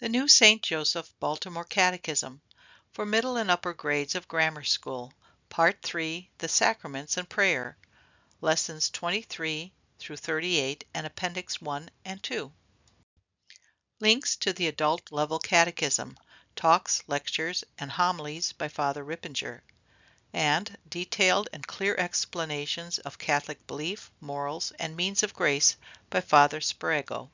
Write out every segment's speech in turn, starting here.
The New St. Joseph Baltimore Catechism for Middle and Upper Grades of Grammar School, Part 3, The Sacraments and Prayer, Lessons 23 through 38 and Appendix 1 and 2. Links to the Adult Level Catechism, talks, lectures, and homilies by Father Rippinger, and detailed and clear explanations of Catholic belief, morals, and means of grace by Father Sprago.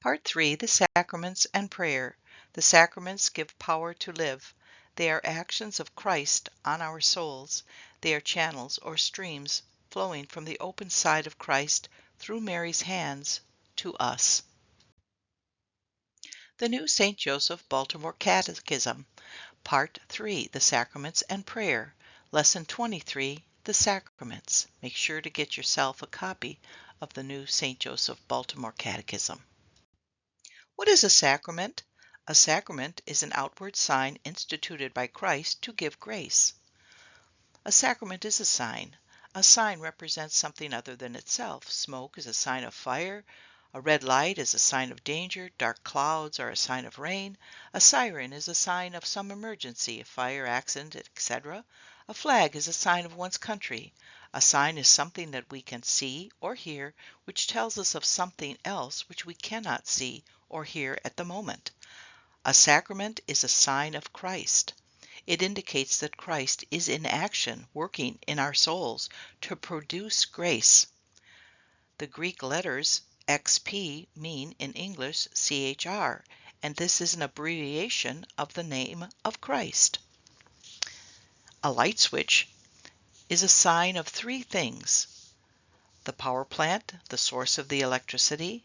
Part 3, The Sacraments and Prayer. The sacraments give power to live. They are actions of Christ on our souls. They are channels or streams flowing from the open side of Christ through Mary's hands to us. The New St. Joseph Baltimore Catechism, Part 3, The Sacraments and Prayer, Lesson 23, The Sacraments. Make sure to get yourself a copy of the New St. Joseph Baltimore Catechism. What is a sacrament? A sacrament is an outward sign instituted by Christ to give grace. A sacrament is a sign. A sign represents something other than itself. Smoke is a sign of fire. A red light is a sign of danger. Dark clouds are a sign of rain. A siren is a sign of some emergency, a fire, accident, etc. A flag is a sign of one's country. A sign is something that we can see or hear, which tells us of something else which we cannot see or hear at the moment. A sacrament is a sign of Christ. It indicates that Christ is in action, working in our souls to produce grace. The Greek letters XP mean in English CHR, and this is an abbreviation of the name of Christ. A light switch is a sign of three things: the power plant, the source of the electricity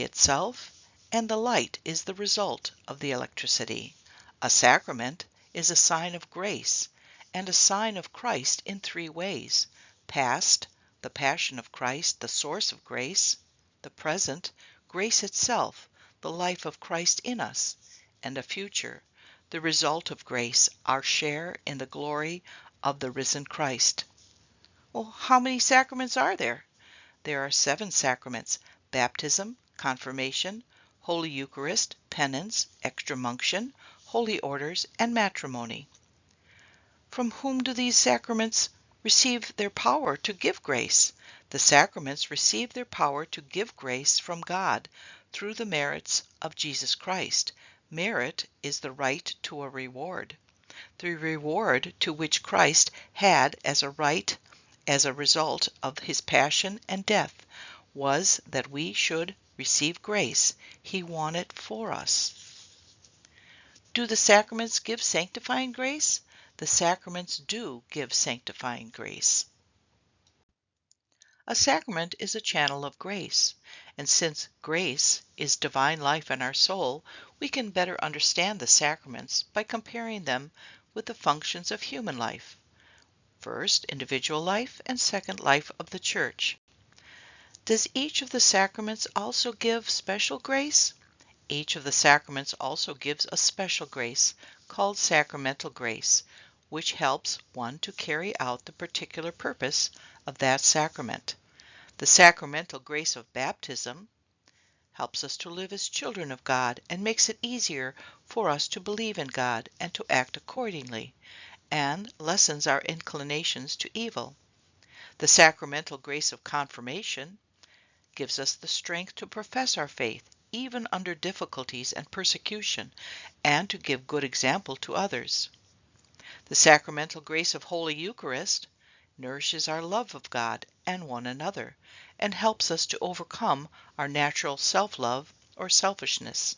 itself, and the light is the result of the electricity. A sacrament is a sign of grace and a sign of Christ in three ways: past, the passion of Christ, the source of grace; the present, grace itself, the life of Christ in us; and a future, the result of grace, our share in the glory of the risen Christ. Well, how many sacraments are there? There are 7 sacraments: baptism, confirmation, Holy Eucharist, penance, extreme unction, holy orders, and matrimony. From whom do these sacraments receive their power to give grace? The sacraments receive their power to give grace from God through the merits of Jesus Christ. Merit is the right to a reward. The reward to which Christ had as a right as a result of his passion and death was that we should receive grace. He won it for us. Do the sacraments give sanctifying grace? The sacraments do give sanctifying grace. A sacrament is a channel of grace, and since grace is divine life in our soul, we can better understand the sacraments by comparing them with the functions of human life. First, individual life, and second, life of the Church. Does each of the sacraments also give special grace? Each of the sacraments also gives a special grace, called sacramental grace, which helps one to carry out the particular purpose of that sacrament. The sacramental grace of baptism helps us to live as children of God and makes it easier for us to believe in God and to act accordingly, and lessens our inclinations to evil. The sacramental grace of confirmation gives us the strength to profess our faith even under difficulties and persecution, and to give good example to others. The sacramental grace of Holy Eucharist nourishes our love of God and one another, and helps us to overcome our natural self-love or selfishness.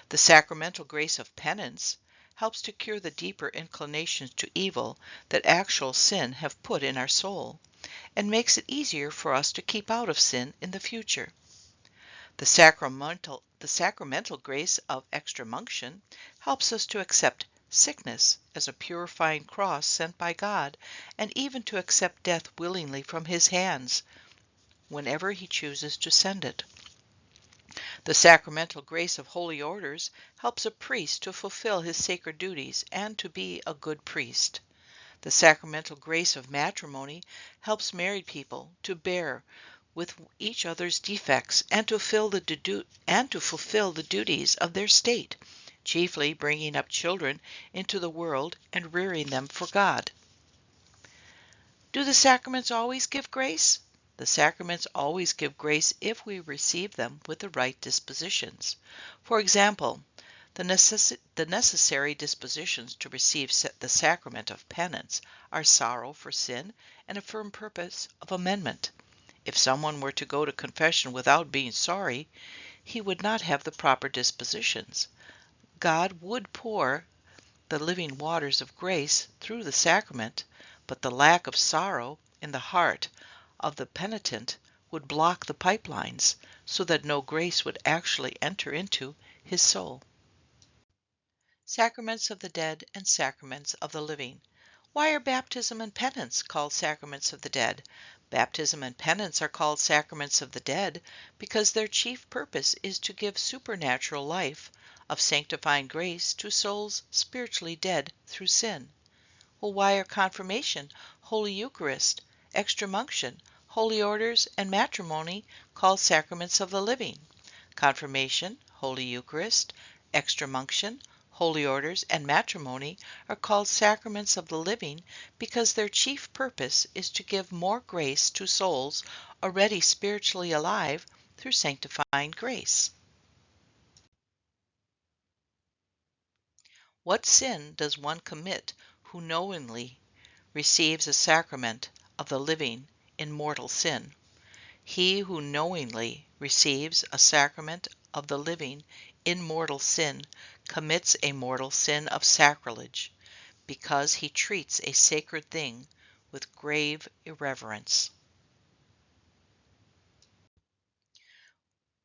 The sacramental grace of penance helps to cure the deeper inclinations to evil that actual sin have put in our soul, and makes it easier for us to keep out of sin in the future. The sacramental grace of extreme unction helps us to accept sickness as a purifying cross sent by God, and even to accept death willingly from His hands whenever He chooses to send it. The sacramental grace of holy orders helps a priest to fulfill his sacred duties and to be a good priest. The sacramental grace of matrimony helps married people to bear with each other's defects and to fulfill the duties of their state, chiefly bringing up children into the world and rearing them for God. Do the sacraments always give grace? The sacraments always give grace if we receive them with the right dispositions. For example, the necessary dispositions to receive the sacrament of penance are sorrow for sin and a firm purpose of amendment. If someone were to go to confession without being sorry, he would not have the proper dispositions. God would pour the living waters of grace through the sacrament, but the lack of sorrow in the heart of the penitent would block the pipelines so that no grace would actually enter into his soul. Sacraments of the dead and sacraments of the living. Why are baptism and penance called sacraments of the dead? Baptism and penance are called sacraments of the dead because their chief purpose is to give supernatural life of sanctifying grace to souls spiritually dead through sin. Well, why are confirmation, Holy Eucharist, extreme unction, holy orders, and matrimony called sacraments of the living? Confirmation, Holy Eucharist, extreme unction, holy orders, and matrimony are called sacraments of the living because their chief purpose is to give more grace to souls already spiritually alive through sanctifying grace. What sin does one commit who knowingly receives a sacrament of the living in mortal sin? He who knowingly receives a sacrament of the living in mortal sin commits a mortal sin of sacrilege, because he treats a sacred thing with grave irreverence.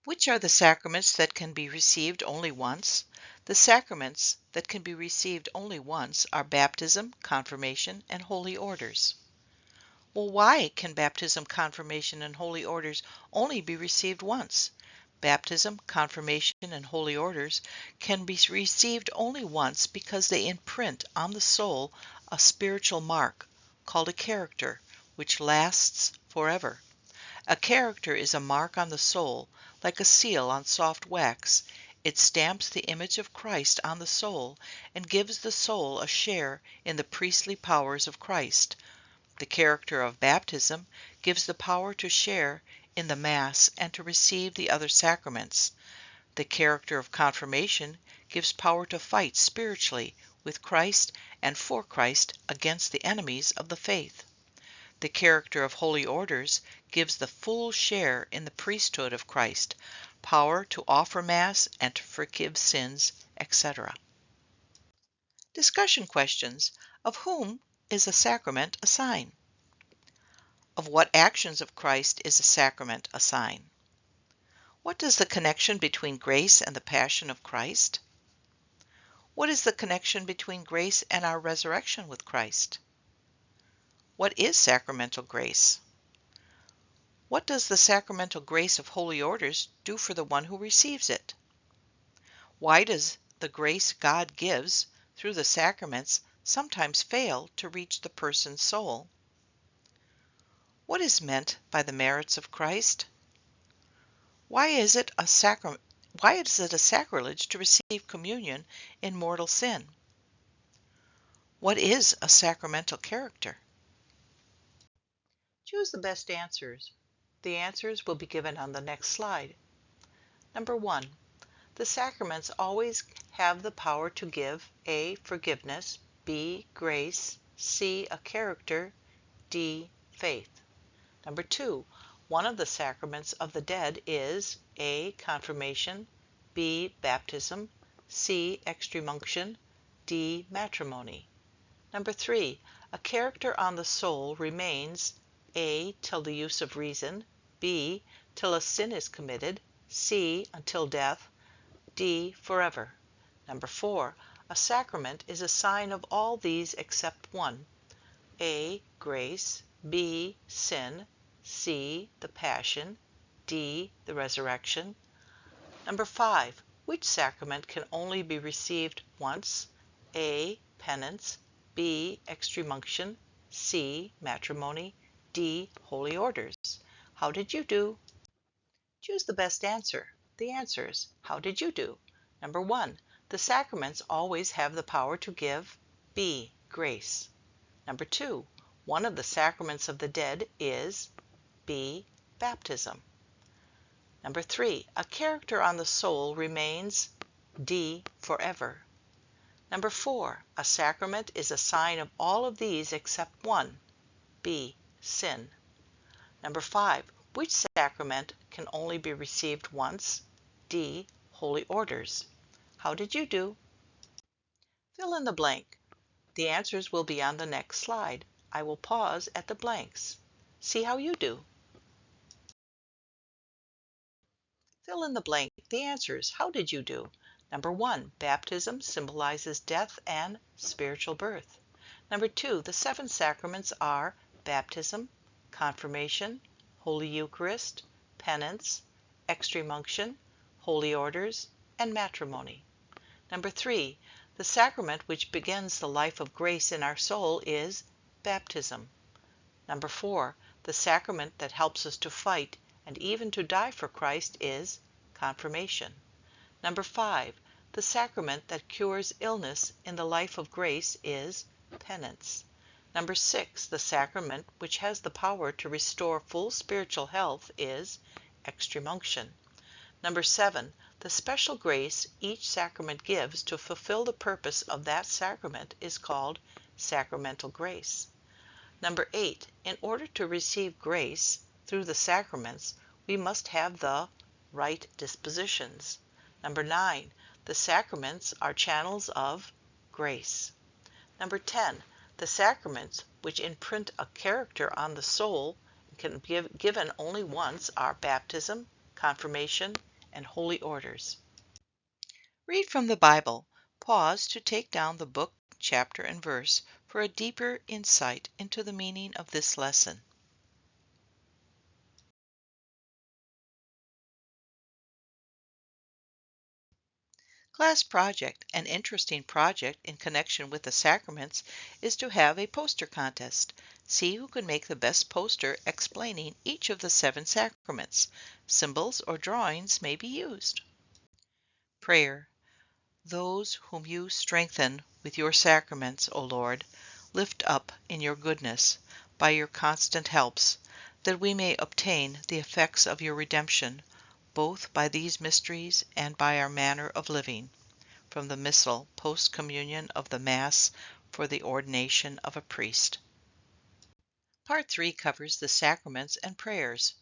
Which are the sacraments that can be received only once? The sacraments that can be received only once are baptism, confirmation, and holy orders. Well, why can baptism, confirmation, and holy orders only be received once? Baptism, confirmation, and holy orders can be received only once because they imprint on the soul a spiritual mark, called a character, which lasts forever. A character is a mark on the soul, like a seal on soft wax. It stamps the image of Christ on the soul and gives the soul a share in the priestly powers of Christ. The character of baptism gives the power to share in the Mass and to receive the other sacraments. The character of confirmation gives power to fight spiritually with Christ and for Christ against the enemies of the faith. The character of holy orders gives the full share in the priesthood of Christ, power to offer Mass and to forgive sins, etc. Discussion questions. Of whom is a sacrament a sign? Of what actions of Christ is a sacrament a sign? What is the connection between grace and the Passion of Christ? What is the connection between grace and our resurrection with Christ? What is sacramental grace? What does the sacramental grace of holy orders do for the one who receives it? Why does the grace God gives through the sacraments sometimes fail to reach the person's soul? What is meant by the merits of Christ? Why is it a sacrilege to receive communion in mortal sin? What is a sacramental character? Choose the best answers. The answers will be given on the next slide. Number 1. The sacraments always have the power to give A. Forgiveness, B. Grace, C. A character, D. Faith. Number 2. One of the sacraments of the dead is A. Confirmation, B. Baptism, C. Extreme unction, D. Matrimony. Number 3. A character on the soul remains A. Till the use of reason, B. Till a sin is committed, C. Until death, D. Forever. Number 4. A sacrament is a sign of all these except one. A. Grace, B. Sin, C. The Passion, D. The Resurrection. Number 5. Which sacrament can only be received once? A. Penance, B. Extreme unction, C. Matrimony, D. Holy orders. How did you do? Choose the best answer. The answers. How did you do? Number 1. The sacraments always have the power to give B. Grace. Number 2. One of the sacraments of the dead is B. Baptism. Number 3. A character on the soul remains D. Forever. Number 4. A sacrament is a sign of all of these except one, B. Sin. Number 5. Which sacrament can only be received once? D. Holy orders. How did you do? Fill in the blank. The answers will be on the next slide. I will pause at the blanks. See how you do. Fill in the blank. The answers. How did you do? Number 1. Baptism symbolizes death and spiritual birth. Number 2. The 7 sacraments are baptism, confirmation, Holy Eucharist, penance, extreme unction, holy orders, and matrimony. Number 3. The sacrament which begins the life of grace in our soul is baptism. Number 4. The sacrament that helps us to fight and even to die for Christ is confirmation. Number 5. The sacrament that cures illness in the life of grace is penance. Number 6. The sacrament which has the power to restore full spiritual health is extreme unction. Number 7. The special grace each sacrament gives to fulfill the purpose of that sacrament is called sacramental grace. Number 8. In order to receive grace through the sacraments, we must have the right dispositions. Number 9. The sacraments are channels of grace. Number 10. The sacraments which imprint a character on the soul and can be given only once are baptism, confirmation, and holy orders. Read from the Bible. Pause to take down the book, chapter, and verse for a deeper insight into the meaning of this lesson. Class project. An interesting project in connection with the sacraments is to have a poster contest. See who can make the best poster explaining each of the 7 sacraments. Symbols or drawings may be used. Prayer. Those whom you strengthen with your sacraments, O Lord, lift up in your goodness by your constant helps, that we may obtain the effects of your redemption, both by these mysteries and by our manner of living. From the Missal, Post-Communion of the Mass for the Ordination of a Priest. Part 3 covers the sacraments and prayers.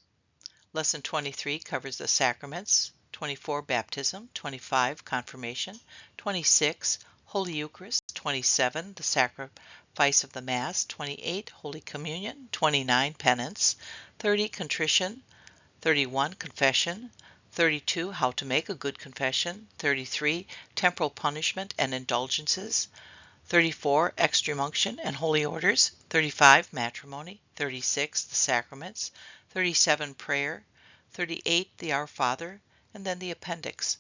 Lesson 23 covers the sacraments, 24 Baptism, 25 Confirmation, 26 Holy Eucharist, 27 the Sacrifice of the Mass, 28 Holy Communion, 29 Penance, 30 Contrition, 31 Confession, 32 How to make a good confession, 33 Temporal punishment and indulgences, 34 Extreme unction and holy orders, 35 Matrimony, 36 the Sacraments, 37 Prayer, 38 the Our Father, and then the appendix.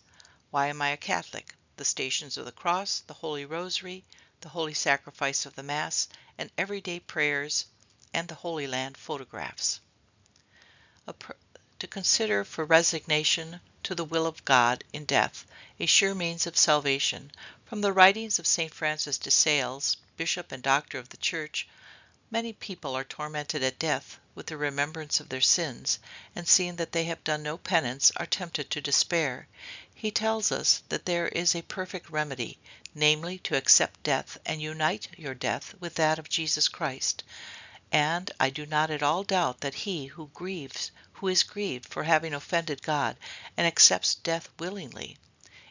Why am I a Catholic? The Stations of the Cross, the Holy Rosary, the Holy Sacrifice of the Mass, and everyday prayers, and the Holy Land photographs. To consider for resignation to the will of God in death, a sure means of salvation. From the writings of St. Francis de Sales, Bishop and Doctor of the Church, many people are tormented at death with the remembrance of their sins, and seeing that they have done no penance, are tempted to despair. He tells us that there is a perfect remedy, namely to accept death and unite your death with that of Jesus Christ. And I do not at all doubt that he who is grieved for having offended God and accepts death willingly,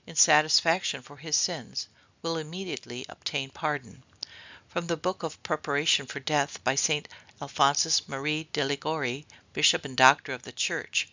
in satisfaction for his sins, will immediately obtain pardon. From the Book of Preparation for Death by St. Alphonsus Marie de Ligori, Bishop and Doctor of the Church.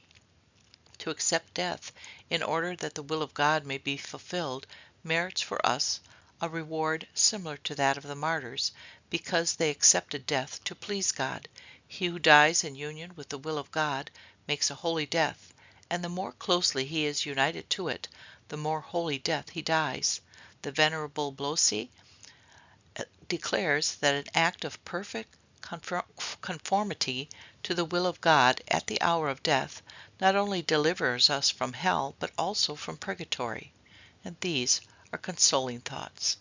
To accept death, in order that the will of God may be fulfilled, merits for us a reward similar to that of the martyrs, because they accepted death to please God. He who dies in union with the will of God makes a holy death, and the more closely he is united to it, the more holy death he dies. The Venerable Blossy declares that an act of perfect conformity to the will of God at the hour of death not only delivers us from hell, but also from purgatory. And these are consoling thoughts.